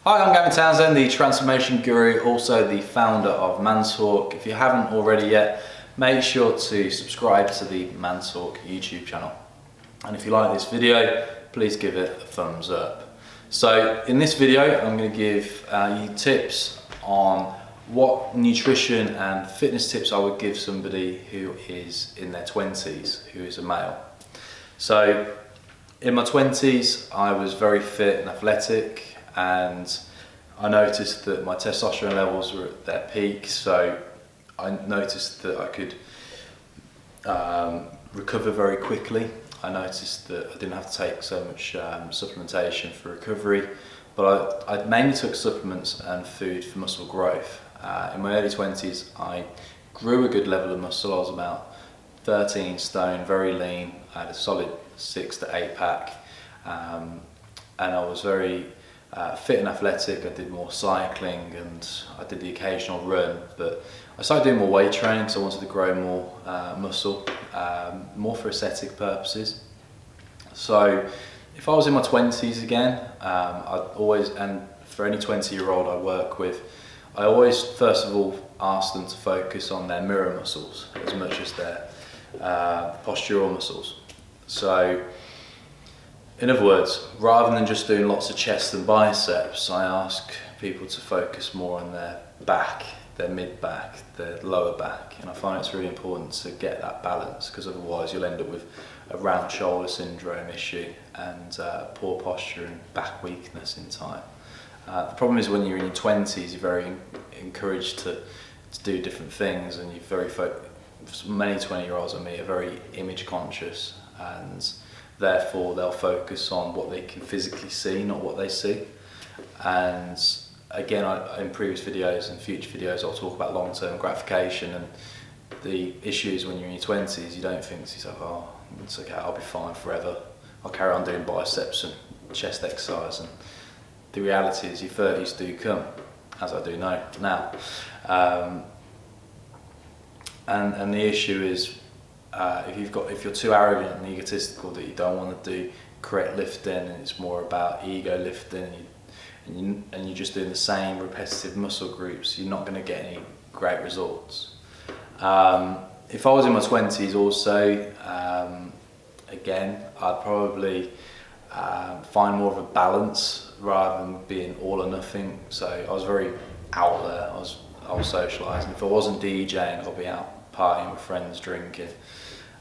Hi, I'm Gavin Townsend, the transformation guru, also the founder of Mantalk. If you haven't already yet, make sure to subscribe to the Mantalk YouTube channel. And if you like this video, please give it a thumbs up. So in this video, I'm going to give you tips on what nutrition and fitness tips I would give somebody who is in their 20s, who is a male. So in my 20s, I was very fit and athletic, and I noticed that my testosterone levels were at their peak, so I noticed that I could recover very quickly. I noticed that I didn't have to take so much supplementation for recovery, but I mainly took supplements and food for muscle growth. In my early 20s, I grew a good level of muscle. I was about 13 stone, very lean. I had a solid 6 to 8 pack, and I was very fit and athletic. I did more cycling and I did the occasional run, but I started doing more weight training because I wanted to grow more muscle, more for aesthetic purposes. So if I was in my 20s again, I'd always, and for any 20-year-old I work with, I always first of all ask them to focus on their mirror muscles as much as their postural muscles. So in other words, rather than just doing lots of chest and biceps, I ask people to focus more on their back, their mid-back, their lower back, and I find it's really important to get that balance, because otherwise you'll end up with a round shoulder syndrome issue and poor posture and back weakness in time. The problem is when you're in your 20s, you're very encouraged to do different things, and you're very many 20-year-olds I meet are very image conscious, and therefore they'll focus on what they can physically see, not what they see. And again, in previous videos and future videos, I'll talk about long-term gratification, and the issue is when you're in your 20s, you don't think to yourself, oh, it's okay, I'll be fine forever, I'll carry on doing biceps and chest exercise. And the reality is your 30s do come, as I do know now. And the issue is, if you're too arrogant and egotistical that you don't want to do correct lifting, and it's more about ego lifting, and you're just doing the same repetitive muscle groups, you're not going to get any great results. If I was in my 20s also, again, I'd probably find more of a balance rather than being all or nothing. So I was very out there, I was socialising. If I wasn't DJing, I'd be out partying with friends, drinking.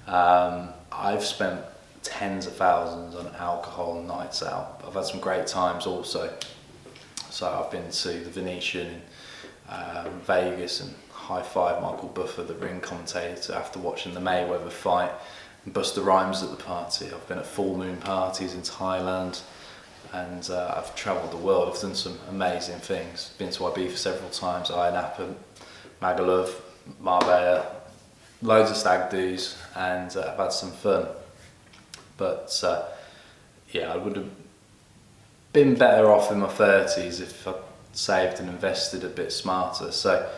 I've spent tens of thousands on alcohol and nights out. I've had some great times also. So I've been to the Venetian in Vegas and high-fived Michael Buffer, the ring commentator, after watching the Mayweather fight, and Busta Rhymes at the party. I've been at full moon parties in Thailand, and I've travelled the world. I've done some amazing things. Been to Ibiza several times, Ayia Napa, Magaluf, Marbella, loads of stag do's, and I've had some fun. But yeah, I would have been better off in my 30s if I'd saved and invested a bit smarter. So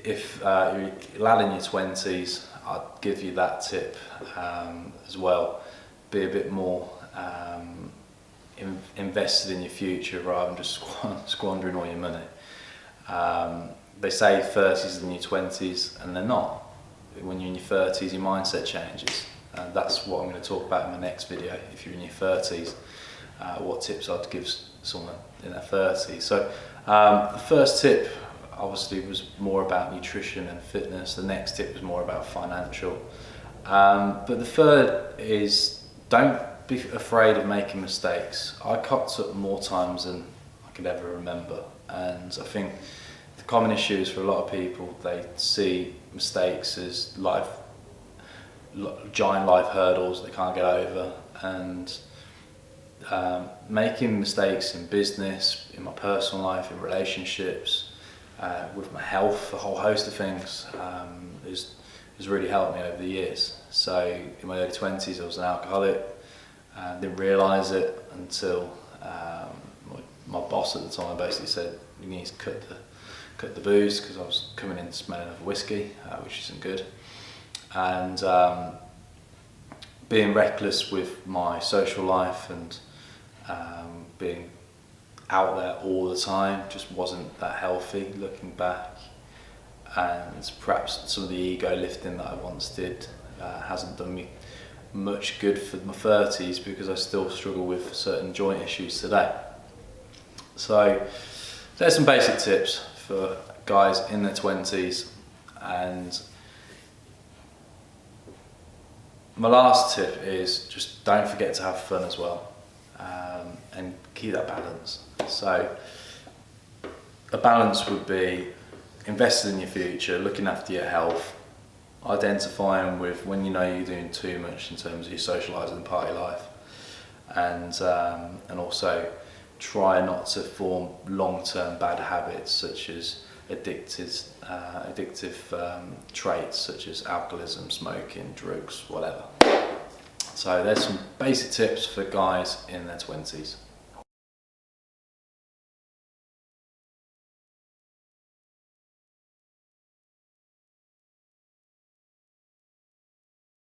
if you're a lad in your 20s, I'd give you that tip as well. Be a bit more invested in your future rather than just squandering all your money. They say 30s is in your 20s, and they're not. When you're in your 30s, your mindset changes. And that's what I'm going to talk about in my next video. If you're in your 30s, what tips I'd give someone in their 30s. So the first tip obviously was more about nutrition and fitness. The next tip was more about financial. But the third is, don't be afraid of making mistakes. I cocked up more times than I could ever remember. And I think the common issue is for a lot of people, they see mistakes as giant life hurdles they can't get over. And making mistakes in business, in my personal life, in relationships, with my health, a whole host of things, has really helped me over the years. So in my early 20s I was an alcoholic. Didn't realise it until my boss at the time basically said, you need to cut the booze, because I was coming in smelling of whiskey, which isn't good. And being reckless with my social life, and being out there all the time just wasn't that healthy looking back, and perhaps some of the ego lifting that I once did hasn't done me much good for my 30s, because I still struggle with certain joint issues today. So there's some basic tips for guys in their 20s. And my last tip is just don't forget to have fun as well, and keep that balance. So a balance would be investing in your future, looking after your health, identifying with when you know you're doing too much in terms of your socialising and party life, and also try not to form long-term bad habits such as addictive traits such as alcoholism, smoking, drugs, whatever. So there's some basic tips for guys in their 20s.